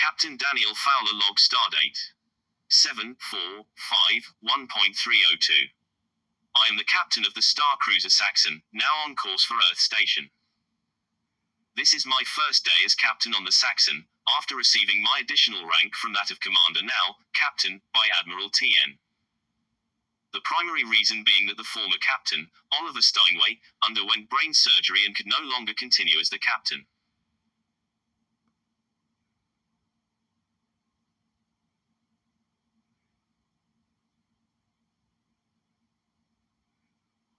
Captain Daniel Fowler log stardate 7-4-5-1.302. I am the captain of the star cruiser Saxon, now on course for Earth Station. This is my first day as captain on the Saxon, after receiving my additional rank from that of commander now, captain, by Admiral T.N. The primary reason being that the former captain, Oliver Steinway, underwent brain surgery and could no longer continue as the captain.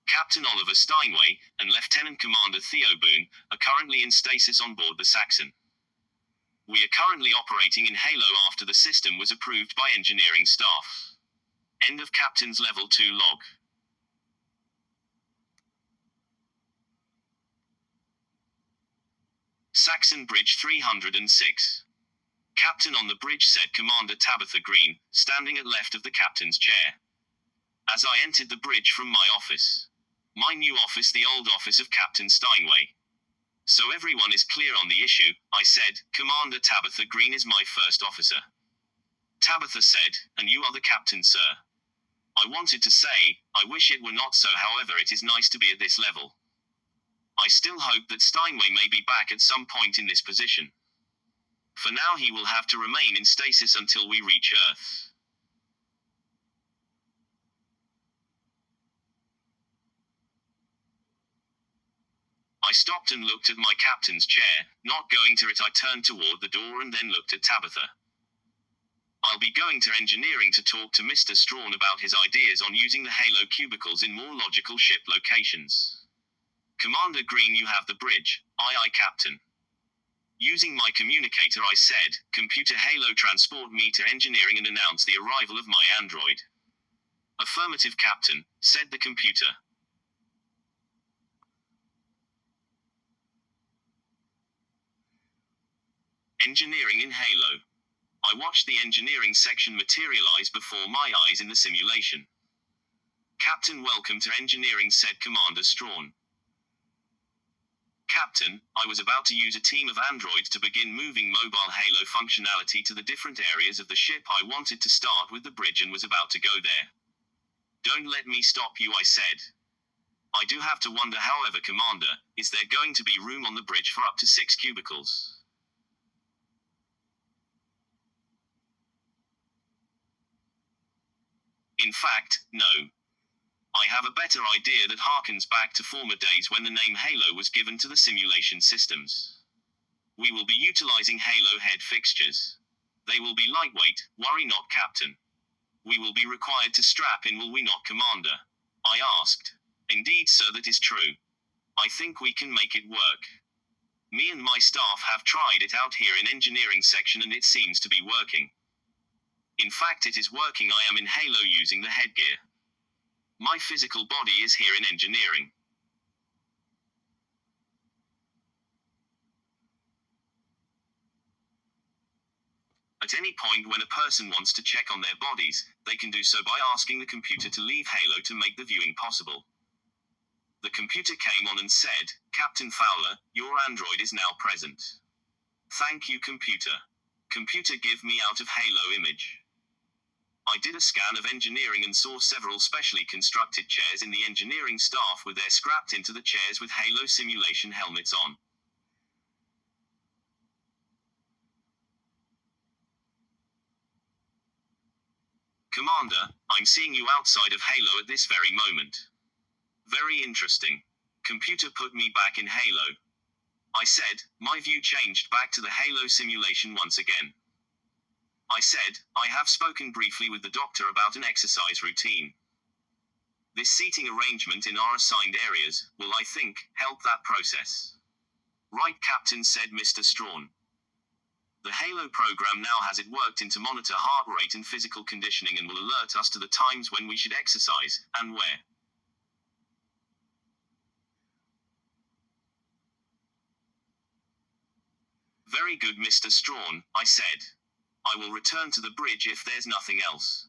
Captain Oliver Steinway and Lieutenant Commander Theo Boone are currently in stasis on board the Saxon. We are currently operating in Halo after the system was approved by engineering staff. End of Captain's Level 2 log. Saxon Bridge 306. Captain on the bridge, said Commander Tabitha Green, standing at left of the captain's chair. As I entered the bridge from my office. My new office, the old office of Captain Steinway. So everyone is clear on the issue, I said. Commander Tabitha Green is my first officer. Tabitha said, and you are the captain, sir. I wanted to say, I wish it were not so, however it is nice to be at this level. I still hope that Steinway may be back at some point in this position. For now he will have to remain in stasis until we reach Earth. I stopped and looked at my captain's chair. Not going to it, I turned toward the door and then looked at Tabitha. I'll be going to engineering to talk to Mr. Strawn about his ideas on using the Halo cubicles in more logical ship locations. Commander Green, you have the bridge. Aye, aye, Captain. Using my communicator, I said, Computer Halo, transport me to engineering and announce the arrival of my android. Affirmative, Captain, said the computer. Engineering in Halo. I watched the engineering section materialize before my eyes in the simulation. Captain, welcome to engineering, said Commander Strawn. Captain, I was about to use a team of androids to begin moving mobile Halo functionality to the different areas of the ship. I wanted to start with the bridge and was about to go there. Don't let me stop you, I said. I do have to wonder, however, Commander, is there going to be room on the bridge for up to 6 cubicles? In fact, no. I have a better idea that harkens back to former days when the name Halo was given to the simulation systems. We will be utilizing Halo head fixtures. They will be lightweight, worry not, Captain. We will be required to strap in, will we not, Commander? I asked. Indeed, sir, that is true. I think we can make it work. Me and my staff have tried it out here in engineering section and it seems to be working. In fact, it is working. I am in Halo using the headgear. My physical body is here in engineering. At any point when a person wants to check on their bodies, they can do so by asking the computer to leave Halo to make the viewing possible. The computer came on and said, Captain Fowler, your android is now present. Thank you, computer. Computer, give me out of Halo image. I did a scan of engineering and saw several specially constructed chairs in the engineering staff with their scrapped into the chairs with Halo simulation helmets on. Commander, I'm seeing you outside of Halo at this very moment. Very interesting. Computer, put me back in Halo. I said, my view changed back to the Halo simulation once again. I said, I have spoken briefly with the doctor about an exercise routine. This seating arrangement in our assigned areas will, I think, help that process. Right, Captain, said Mr. Strawn. The Halo program now has it worked in to monitor heart rate and physical conditioning and will alert us to the times when we should exercise, and where. Very good, Mr. Strawn, I said. I will return to the bridge if there's nothing else.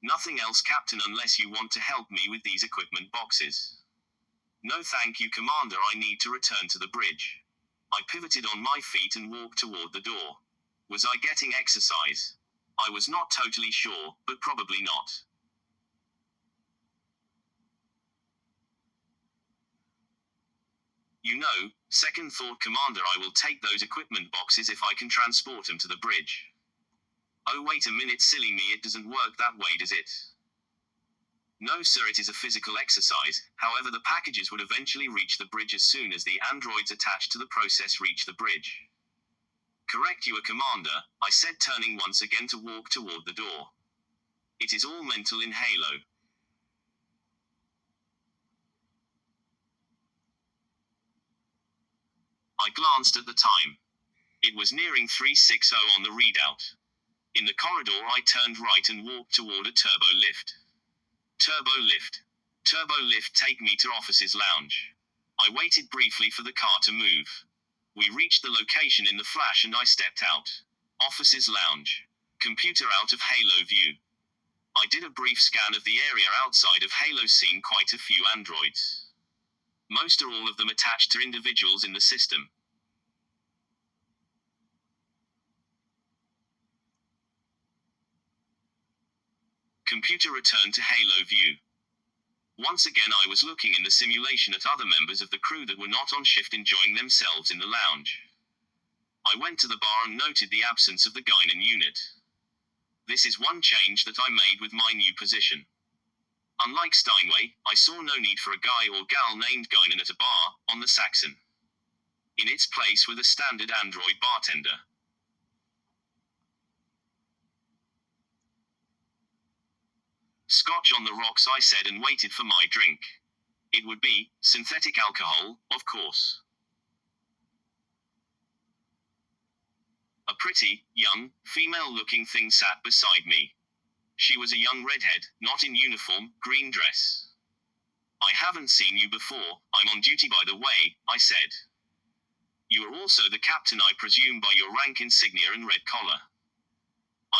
Nothing else, Captain, unless you want to help me with these equipment boxes. No thank you, Commander, I need to return to the bridge. I pivoted on my feet and walked toward the door. Was I getting exercise? I was not totally sure, but probably not. You know, second thought, Commander, I will take those equipment boxes if I can transport them to the bridge. Oh, wait a minute, silly me, it doesn't work that way, does it? No, sir, it is a physical exercise. However, the packages would eventually reach the bridge as soon as the androids attached to the process reach the bridge. Correct, you, Commander, I said, turning once again to walk toward the door. It is all mental in Halo. I glanced at the time. It was nearing 360 on the readout. In the corridor, I turned right and walked toward a turbo lift. Turbo lift. Turbo lift, take me to officer's lounge. I waited briefly for the car to move. We reached the location in the flash and I stepped out. Officer's lounge. Computer out of Halo view. I did a brief scan of the area outside of Halo, seeing quite a few androids. Most or all of them attached to individuals in the system. Computer returned to Halo view. Once again I was looking in the simulation at other members of the crew that were not on shift enjoying themselves in the lounge. I went to the bar and noted the absence of the Guinan unit. This is one change that I made with my new position. Unlike Steinway, I saw no need for a guy or gal named Guinan at a bar, on the Saxon. In its place were the standard android bartender. Scotch on the rocks, I said, and waited for my drink. It would be synthetic alcohol, of course. A pretty, young, female-looking thing sat beside me. She was a young redhead, not in uniform, green dress. I haven't seen you before, I'm on duty by the way, I said. You are also the captain, I presume, by your rank insignia and red collar.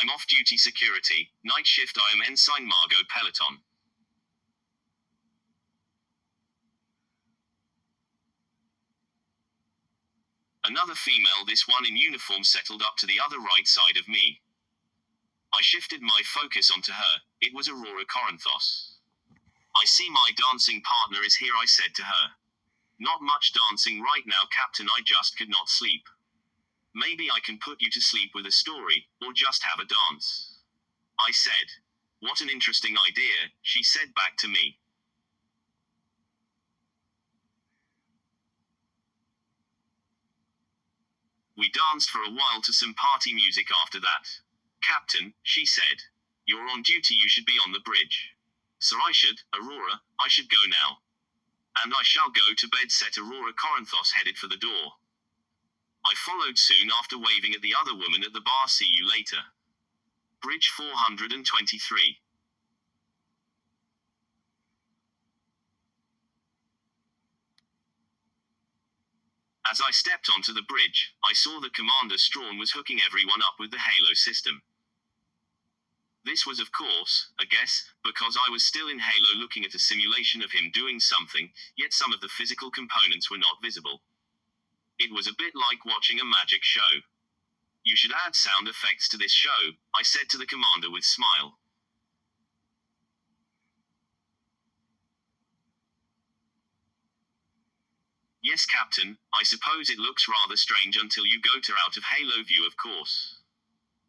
I'm off-duty security, night shift, I am Ensign Margot Peloton. Another female, this one in uniform, settled up to the other right side of me. I shifted my focus onto her. It was Aurora Corinthos. I see my dancing partner is here, I said to her. Not much dancing right now, Captain, I just could not sleep. Maybe I can put you to sleep with a story, or just have a dance. I said. What an interesting idea, she said back to me. We danced for a while to some party music after that. Captain, she said. You're on duty, you should be on the bridge. So I should, Aurora, I should go now. And I shall go to bed, said Aurora Corinthos, headed for the door. I followed soon after, waving at the other woman at the bar. See you later. Bridge 423. As I stepped onto the bridge, I saw that Commander Strawn was hooking everyone up with the Halo system. This was, of course, a guess, because I was still in Halo looking at a simulation of him doing something, yet some of the physical components were not visible. It was a bit like watching a magic show. You should add sound effects to this show, I said to the commander with smile. Yes, Captain, I suppose it looks rather strange until you go to out of Halo view, of course.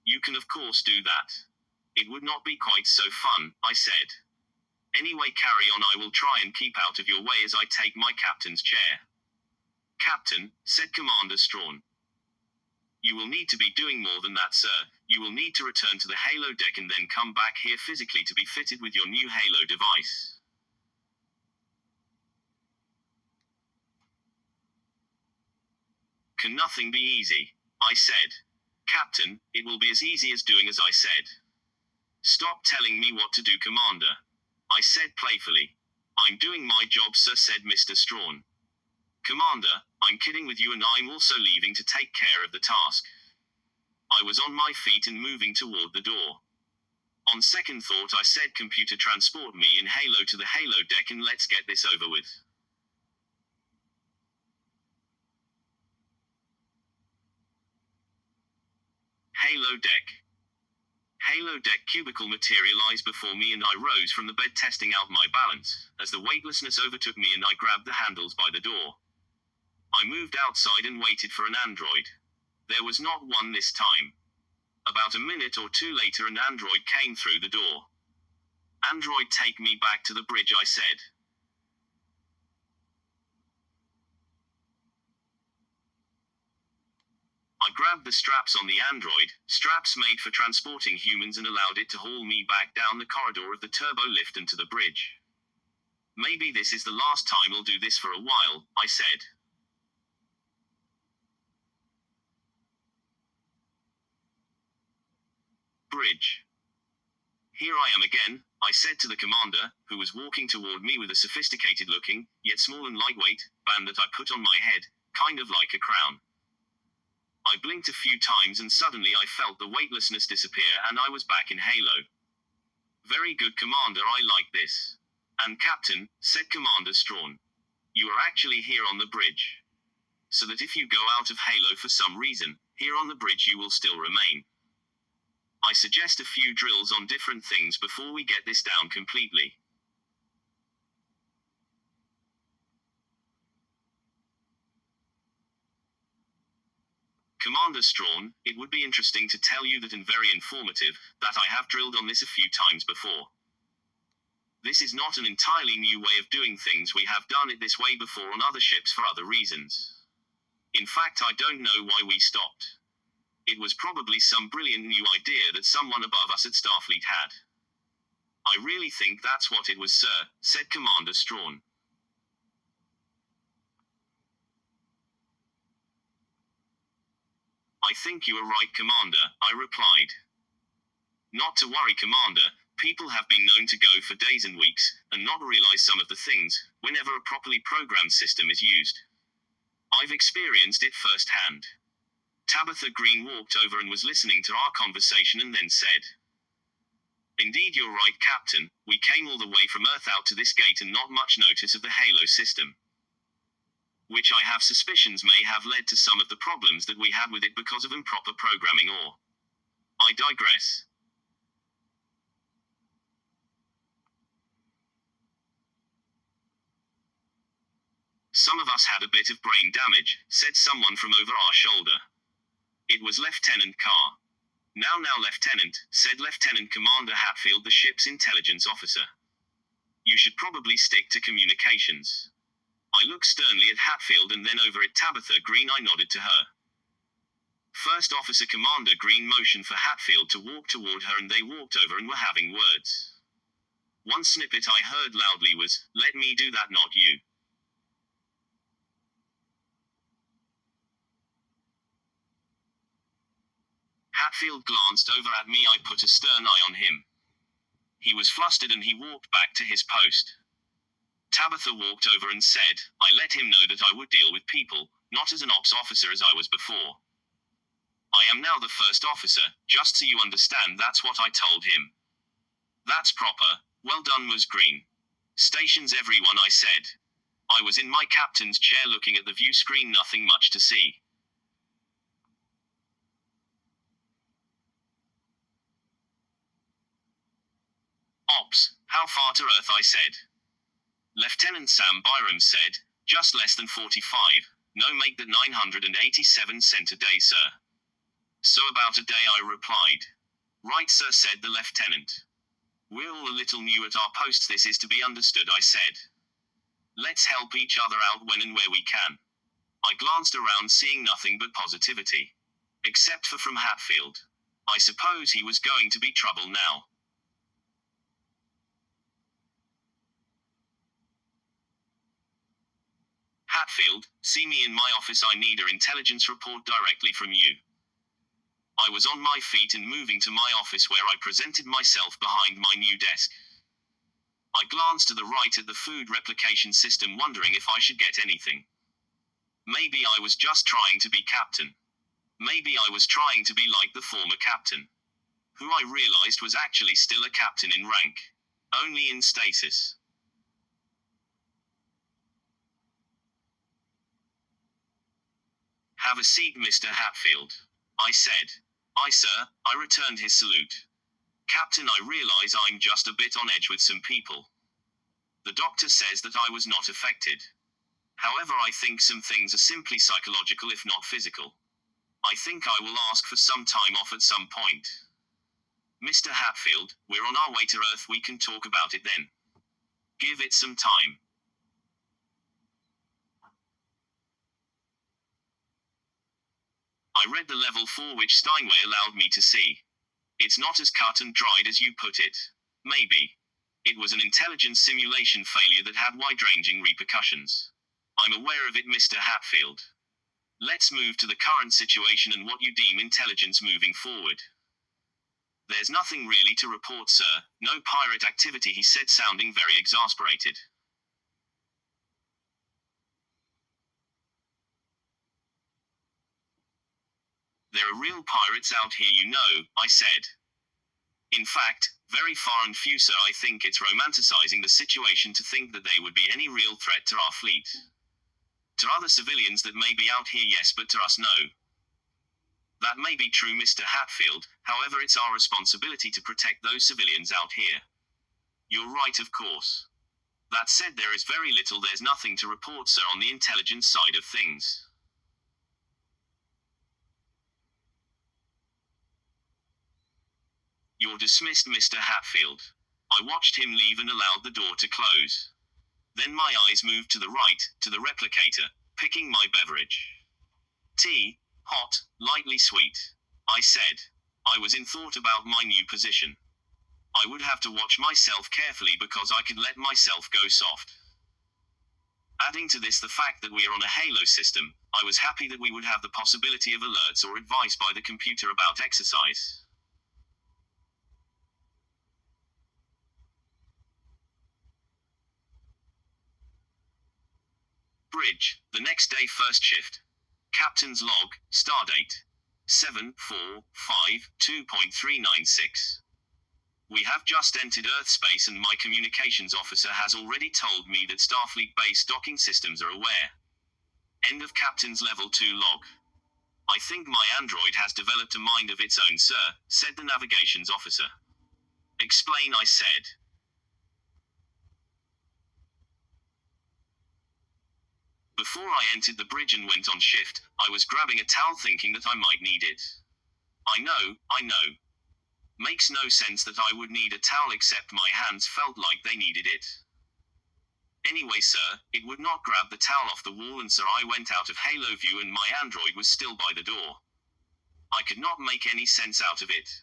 You can of course do that. It would not be quite so fun, I said. Anyway, carry on, I will try and keep out of your way as I take my captain's chair. Captain, said Commander Strawn. You will need to be doing more than that, sir. You will need to return to the Halo deck and then come back here physically to be fitted with your new Halo device. Can nothing be easy? I said. Captain, it will be as easy as doing as I said. Stop telling me what to do, Commander. I said playfully. I'm doing my job, sir, said Mr. Strawn. Commander, I'm kidding with you, and I'm also leaving to take care of the task. I was on my feet and moving toward the door. On second thought, I said, computer, transport me in Halo to the Halo deck and let's get this over with. Halo deck. Halo deck cubicle materialized before me and I rose from the bed testing out my balance, as the weightlessness overtook me and I grabbed the handles by the door. I moved outside and waited for an android. There was not one this time. About a minute or two later an android came through the door. "Android, take me back to the bridge," I said. I grabbed the straps on the android, straps made for transporting humans, and allowed it to haul me back down the corridor of the turbo lift and to the bridge. "Maybe this is the last time I'll do this for a while," I said. Bridge. "Here I am again," I said to the commander, who was walking toward me with a sophisticated-looking, yet small and lightweight, band that I put on my head, kind of like a crown. I blinked a few times and suddenly I felt the weightlessness disappear and I was back in Halo. "Very good, Commander, I like this." "And Captain," said Commander Strawn, "you are actually here on the bridge. So that if you go out of Halo for some reason, here on the bridge you will still remain. I suggest a few drills on different things before we get this down completely." Commander Strawn, "It would be interesting to tell you that, and very informative, that I have drilled on this a few times before. This is not an entirely new way of doing things. We have done it this way before on other ships for other reasons. In fact, I don't know why we stopped. It was probably some brilliant new idea that someone above us at Starfleet had." "I really think that's what it was, sir," said Commander Strawn. "I think you are right, Commander," I replied. "Not to worry, Commander. People have been known to go for days and weeks, and not realize some of the things, whenever a properly programmed system is used. I've experienced it firsthand." Tabitha Green walked over and was listening to our conversation and then said, "Indeed, you're right, Captain. We came all the way from Earth out to this gate and not much notice of the Halo system. Which I have suspicions may have led to some of the problems that we had with it because of improper programming, or I digress." "Some of us had a bit of brain damage," said someone from over our shoulder. "It was Lieutenant Carr." Now, Lieutenant," said Lieutenant Commander Hatfield, the ship's intelligence officer. "You should probably stick to communications." I looked sternly at Hatfield and then over at Tabitha Green. I nodded to her. First Officer Commander Green motioned for Hatfield to walk toward her and they walked over and were having words. One snippet I heard loudly was, "Let me do that, not you." Hatfield glanced over at me. I put a stern eye on him. He was flustered and he walked back to his post. Tabitha walked over and said, "I let him know that I would deal with people, not as an ops officer as I was before. I am now the first officer, just so you understand. That's what I told him." "That's proper. Well done, Ms. Green." "Stations, everyone," I said. I was in my captain's chair looking at the view screen, nothing much to see. "Ops, how far to Earth?" I said. Lieutenant Sam Byram said, "Just less than 45. No, make that 987 cent a day, sir." "So about a day," I replied. "Right, sir," said the lieutenant. "We're all a little new at our posts, this is to be understood," I said. "Let's help each other out when and where we can." I glanced around, seeing nothing but positivity. Except for from Hatfield. I suppose he was going to be trouble now. "Hatfield, see me in my office. I need an intelligence report directly from you." I was on my feet and moving to my office, where I presented myself behind my new desk. I glanced to the right at the food replication system, wondering if I should get anything. Maybe I was just trying to be captain. Maybe I was trying to be like the former captain, who I realized was actually still a captain in rank, only in stasis. "Have a seat, Mr. Hatfield," I said. "Aye, sir," I returned his salute. "Captain, I realize I'm just a bit on edge with some people. The doctor says that I was not affected. However, I think some things are simply psychological if not physical. I think I will ask for some time off at some point. Mr. Hatfield, we're on our way to Earth, we can talk about it then. Give it some time." I read the level 4 which Steinway allowed me to see. It's not as cut and dried as you put it. Maybe. It was an intelligence simulation failure that had wide-ranging repercussions. I'm aware of it, Mr. Hatfield. Let's move to the current situation and what you deem intelligence moving forward. "There's nothing really to report, sir. No pirate activity," he said, sounding very exasperated. "There are real pirates out here, you know," I said. "In fact, very far and few, sir. I think it's romanticizing the situation to think that they would be any real threat to our fleet. To other civilians that may be out here, yes, but to us, no. That may be true, Mr. Hatfield, however it's our responsibility to protect those civilians out here." "You're right, of course. That said, there's nothing to report, sir, on the intelligence side of things." "You're dismissed, Mr. Hatfield." I watched him leave and allowed the door to close. Then my eyes moved to the right, to the replicator, picking my beverage. "Tea, hot, lightly sweet," I said. I was in thought about my new position. I would have to watch myself carefully because I could let myself go soft. Adding to this the fact that we are on a Halo system, I was happy that we would have the possibility of alerts or advice by the computer about exercise. Bridge, the next day, first shift. Captain's log, stardate 7-4-5-2.396. We have just entered Earth space and my communications officer has already told me that Starfleet base docking systems are aware. End of Captain's level 2 log. "I think my android has developed a mind of its own, sir," said the navigations officer. "Explain," I said. Before I entered the bridge and went on shift, I was grabbing a towel thinking that I might need it. I know. Makes no sense that I would need a towel, except my hands felt like they needed it. Anyway, sir, it would not grab the towel off the wall, and so I went out of Halo view and my android was still by the door. I could not make any sense out of it.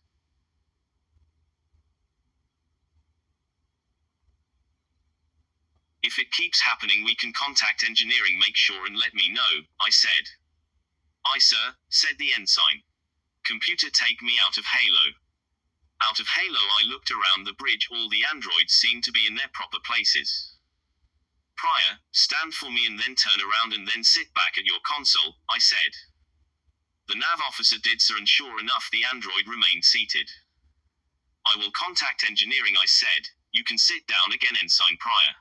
"If it keeps happening, we can contact engineering, make sure and let me know," I said. "Aye, sir," said the ensign. "Computer, take me out of Halo." Out of Halo, I looked around the bridge. All the androids seemed to be in their proper places. "Prior, stand for me and then turn around and then sit back at your console," I said. The nav officer did so, and sure enough the android remained seated. "I will contact engineering," I said. "You can sit down again, Ensign Prior."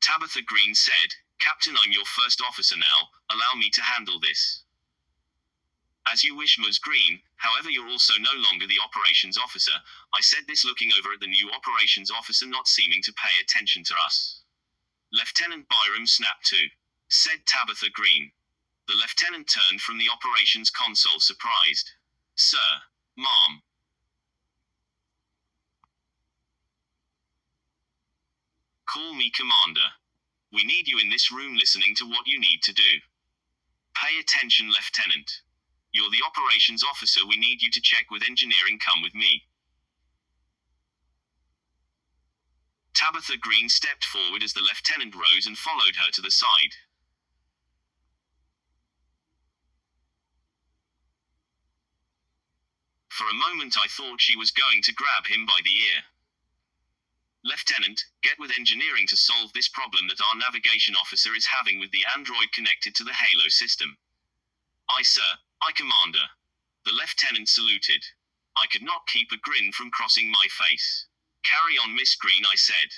Tabitha Green said, "Captain, I'm your first officer now, allow me to handle this." "As you wish, Ms. Green, however you're also no longer the operations officer," I said, this looking over at the new operations officer not seeming to pay attention to us. "Lieutenant Byram snapped to," said Tabitha Green. The lieutenant turned from the operations console surprised. "Sir. Ma'am." "Call me Commander. We need you in this room listening to what you need to do. Pay attention, Lieutenant. You're the operations officer, we need you to check with engineering, come with me." Tabitha Green stepped forward as the lieutenant rose and followed her to the side. For a moment I thought she was going to grab him by the ear. "Lieutenant, get with engineering to solve this problem that our navigation officer is having with the android connected to the Halo system." "Aye, sir, aye, Commander." The lieutenant saluted. I could not keep a grin from crossing my face. "Carry on, Miss Green," I said.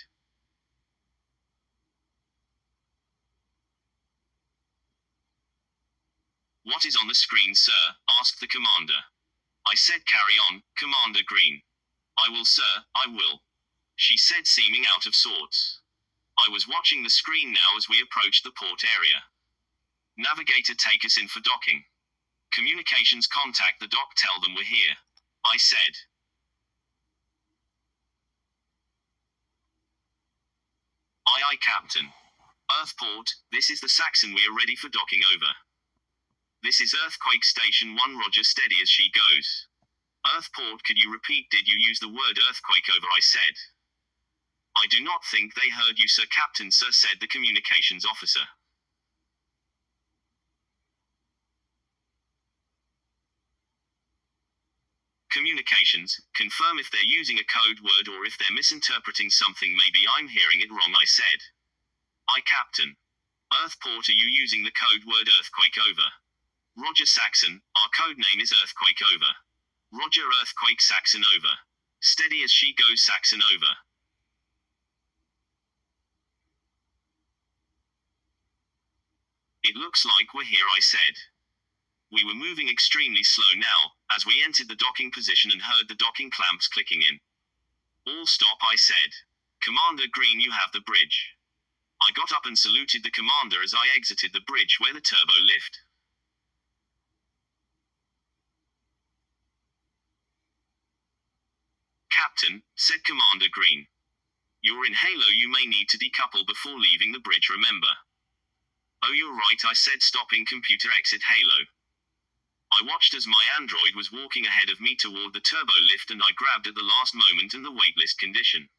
What is on the screen, sir? Asked the commander. I said, carry on, Commander Green. I will, sir, I will, she said, seeming out of sorts. I was watching the screen now as we approached the port area. Navigator, take us in for docking. Communications, contact the dock, tell them we're here, I said. Aye, aye, Captain. Earthport, this is the Saxon, we are ready for docking over. This is Earthquake Station 1, roger, steady as she goes. Earthport, could you repeat, did you use the word earthquake over, I said. I do not think they heard you, sir. Captain, sir, said the communications officer. Communications, confirm if they're using a code word or if they're misinterpreting something. Maybe I'm hearing it wrong, I said. Aye, Captain. Earthport, are you using the code word earthquake over? Roger, Saxon, our code name is earthquake over. Roger, earthquake, Saxon over. Steady as she goes, Saxon over. It looks like we're here, I said. We were moving extremely slow now, as we entered the docking position and heard the docking clamps clicking in. All stop, I said. Commander Green, you have the bridge. I got up and saluted the commander as I exited the bridge where the turbo lift. Captain, said Commander Green. You're in halo, you may need to decouple before leaving the bridge, remember. Oh, you're right, I said, stopping computer, exit halo. I watched as my android was walking ahead of me toward the turbo lift, and I grabbed at the last moment in the waitlist condition.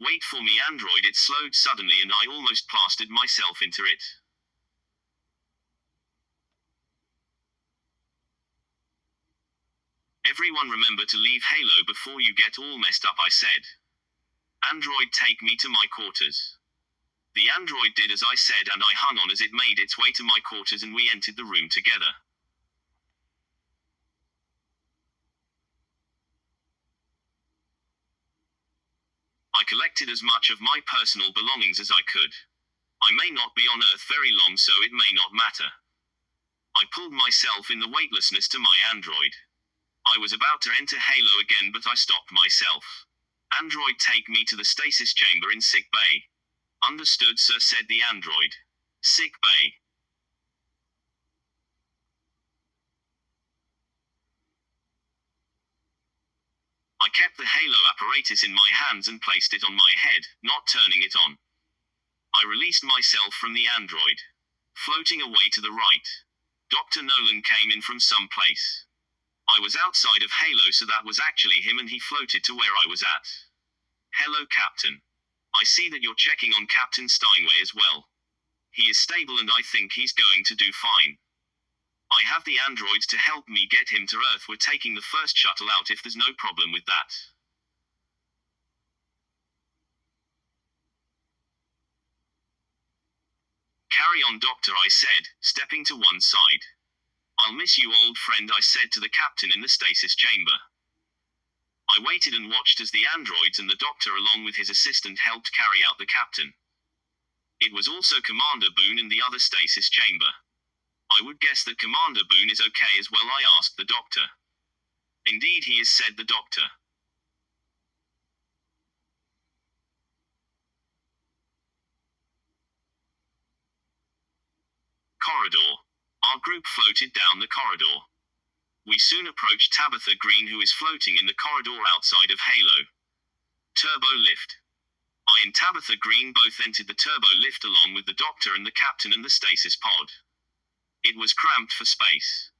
Wait for me, android, it slowed suddenly and I almost plastered myself into it. Everyone remember to leave halo before you get all messed up, I said. Android, take me to my quarters. The android did as I said and I hung on as it made its way to my quarters and we entered the room together. I collected as much of my personal belongings as I could. I may not be on Earth very long, so it may not matter. I pulled myself in the weightlessness to my android. I was about to enter halo again, but I stopped myself. Android, take me to the stasis chamber in sick bay. Understood, sir, said the android. Sick bay. I kept the halo apparatus in my hands and placed it on my head, not turning it on. I released myself from the android. Floating away to the right. Dr. Nolan came in from some place. I was outside of halo, so that was actually him, and he floated to where I was at. Hello, Captain. I see that you're checking on Captain Steinway as well. He is stable and I think he's going to do fine. I have the androids to help me get him to Earth. We're taking the first shuttle out if there's no problem with that. Carry on, Doctor, I said, stepping to one side. I'll miss you, old friend, I said to the captain in the stasis chamber. I waited and watched as the androids and the doctor along with his assistant helped carry out the captain. It was also Commander Boone in the other stasis chamber. I would guess that Commander Boone is okay as well, I asked the doctor. Indeed he is, said the doctor. Corridor. Our group floated down the corridor. We soon approached Tabitha Green, who is floating in the corridor outside of halo. Turbo lift. I and Tabitha Green both entered the turbo lift along with the doctor and the captain and the stasis pod. It was cramped for space.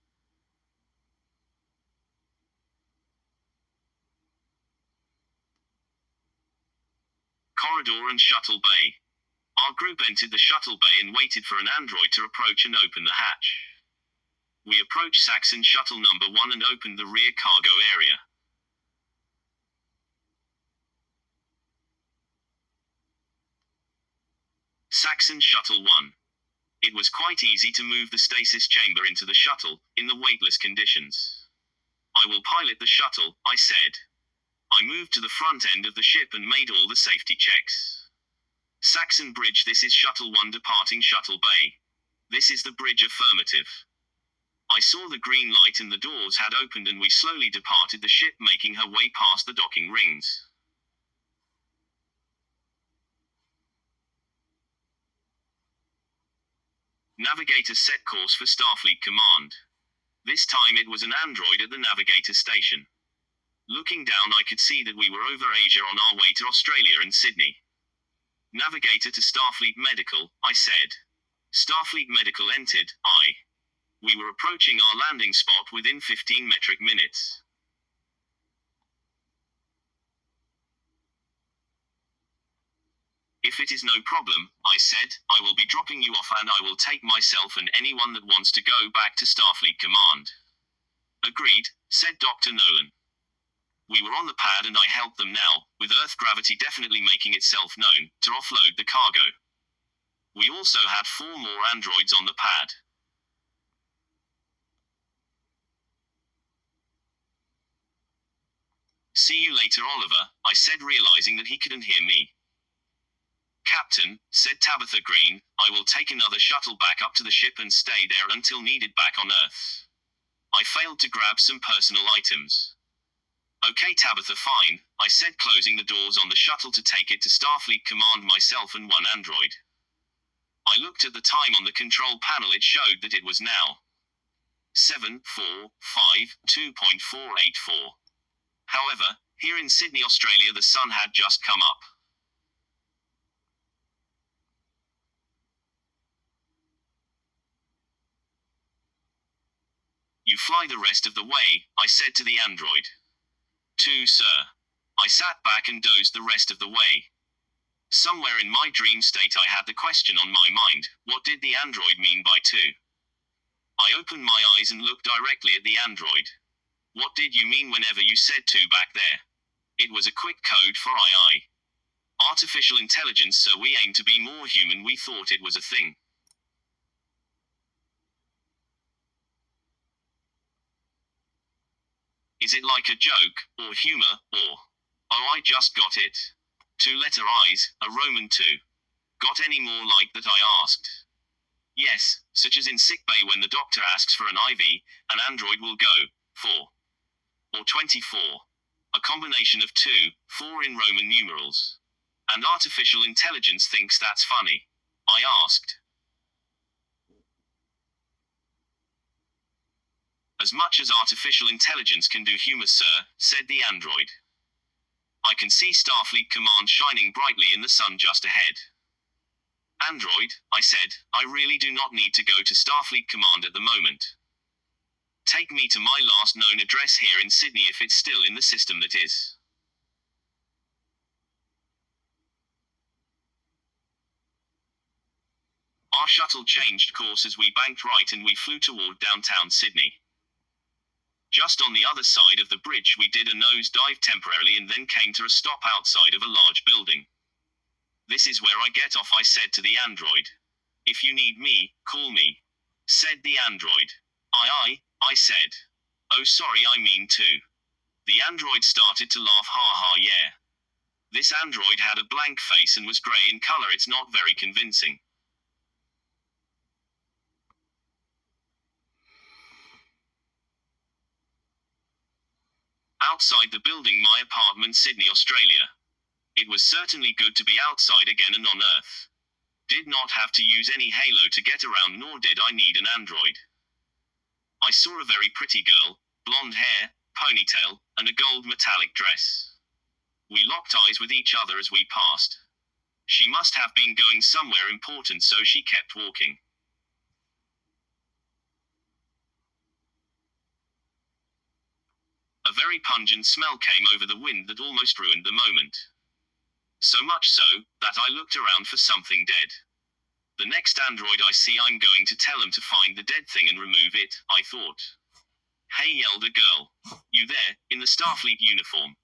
Corridor and shuttle bay. Our group entered the shuttle bay and waited for an android to approach and open the hatch. We approached Saxon shuttle number 1 and opened the rear cargo area. Saxon shuttle 1. It was quite easy to move the stasis chamber into the shuttle, in the weightless conditions. I will pilot the shuttle, I said. I moved to the front end of the ship and made all the safety checks. Saxon bridge, this is shuttle 1 departing shuttle bay. This is the bridge, affirmative. I saw the green light and the doors had opened and we slowly departed the ship, making her way past the docking rings. Navigator set course for Starfleet Command. This time it was an android at the navigator station. Looking down, I could see that we were over Asia on our way to Australia and Sydney. Navigator to Starfleet Medical, I said. Starfleet Medical entered, We were approaching our landing spot within 15 metric minutes. If it is no problem, I said, I will be dropping you off and I will take myself and anyone that wants to go back to Starfleet Command. Agreed, said Dr. Nolan. We were on the pad and I helped them now, with Earth gravity definitely making itself known, to offload the cargo. We also had 4 more androids on the pad. See you later, Oliver, I said, realizing that he couldn't hear me. Captain, said Tabitha Green, I will take another shuttle back up to the ship and stay there until needed back on Earth. I failed to grab some personal items. Okay Tabitha, fine, I said, closing the doors on the shuttle to take it to Starfleet Command, myself and 1 android. I looked at the time on the control panel. It showed that it was now 7:4:52.484. However, here in Sydney, Australia, the sun had just come up. You fly the rest of the way, I said to the android. 2, sir. I sat back and dozed the rest of the way. Somewhere in my dream state I had the question on my mind, what did the android mean by 2? I opened my eyes and looked directly at the android. What did you mean whenever you said 2 back there? It was a quick code for II. Artificial intelligence, sir. We aim to be more human. We thought it was a thing. Is it like a joke, or humor, or... Oh, I just got it. 2-letter I's, a Roman 2. Got any more like that, I asked. Yes, such as in sickbay when the doctor asks for an IV, an android will go, 4. Or 24. A combination of 2, 4 in Roman numerals. And artificial intelligence thinks that's funny. I asked. As much as artificial intelligence can do humor, sir, said the android. I can see Starfleet Command shining brightly in the sun just ahead. Android, I said, I really do not need to go to Starfleet Command at the moment. Take me to my last known address here in Sydney if it's still in the system, that is. Our shuttle changed course as we banked right and we flew toward downtown Sydney. Just on the other side of the bridge we did a nosedive temporarily and then came to a stop outside of a large building. This is where I get off, I said to the android. If you need me, call me, said the android. I said. Oh sorry, I mean to. The android started to laugh. Ha ha, yeah. This android had a blank face and was grey in color. It's not very convincing. Outside the building, my apartment, Sydney, Australia. It was certainly good to be outside again and on Earth. Did not have to use any halo to get around, nor did I need an android. I saw a very pretty girl, blonde hair, ponytail, and a gold metallic dress. We locked eyes with each other as we passed. She must have been going somewhere important, so she kept walking. A very pungent smell came over the wind that almost ruined the moment. So much so, that I looked around for something dead. The next android I see, I'm going to tell him to find the dead thing and remove it, I thought. Hey, yelled a girl. You there, in the Starfleet uniform?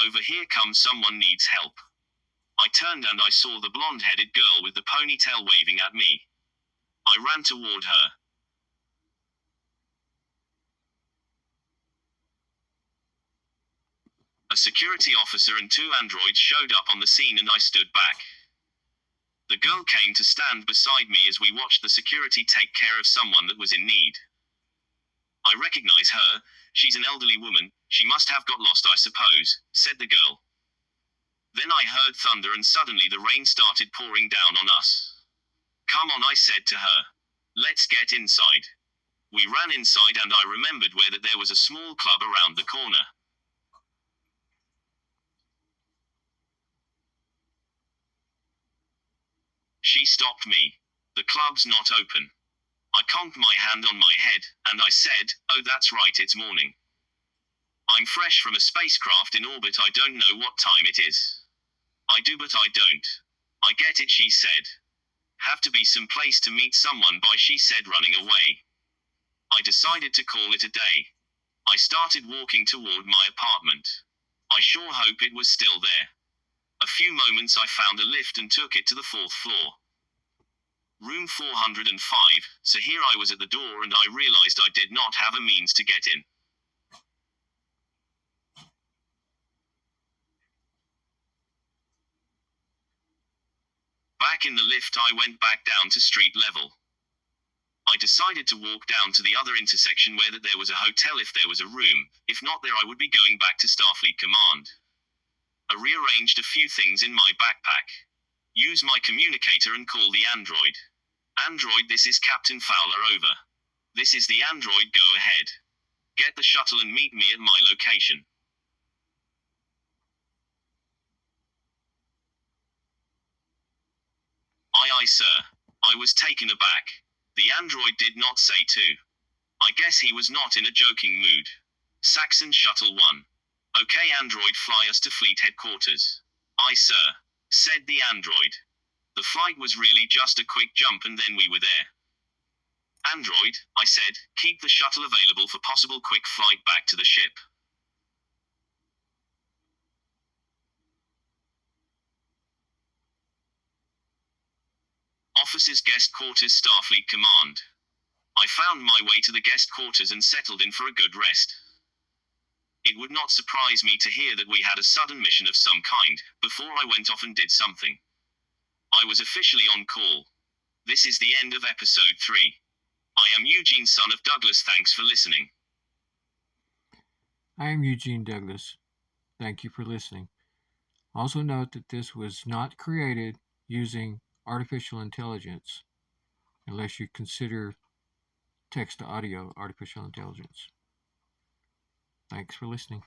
Over here, come, someone needs help. I turned and I saw the blonde-headed girl with the ponytail waving at me. I ran toward her. A security officer and 2 androids showed up on the scene and I stood back. The girl came to stand beside me as we watched the security take care of someone that was in need. I recognize her. She's an elderly woman. She must have got lost, I suppose, said the girl. Then I heard thunder and suddenly the rain started pouring down on us. Come on, I said to her. Let's get inside. We ran inside and I remembered where that there was a small club around the corner. She stopped me. The club's not open. I conked my hand on my head, and I said, oh, that's right, it's morning. I'm fresh from a spacecraft in orbit, I don't know what time it is. I do, but I don't. I get it, she said. Have to be some place to meet someone by, she said, running away. I decided to call it a day. I started walking toward my apartment. I sure hope it was still there. A few moments I found a lift and took it to the 4th floor. Room 405, so here I was at the door and I realized I did not have a means to get in. Back in the lift I went back down to street level. I decided to walk down to the other intersection where that there was a hotel if there was a room. If not there I would be going back to Starfleet Command. I rearranged a few things in my backpack. Use my communicator and call the android. Android, this is Captain Fowler, over. This is the android, go ahead. Get the shuttle and meet me at my location. Aye aye sir. I was taken aback. The android did not say to. I guess he was not in a joking mood. Saxon Shuttle 1. Okay android, fly us to fleet headquarters. Aye sir, said the android. The flight was really just a quick jump and then we were there. Android, I said, keep the shuttle available for possible quick flight back to the ship. Officers Guest Quarters, Starfleet Command. I found my way to the guest quarters and settled in for a good rest. It would not surprise me to hear that we had a sudden mission of some kind, before I went off and did something. I was officially on call. This is the end of episode 3. I am Eugene, son of Douglas. Thanks for listening. I am Eugene Douglas. Thank you for listening. Also note that this was not created using artificial intelligence, unless you consider text to audio artificial intelligence. Thanks for listening.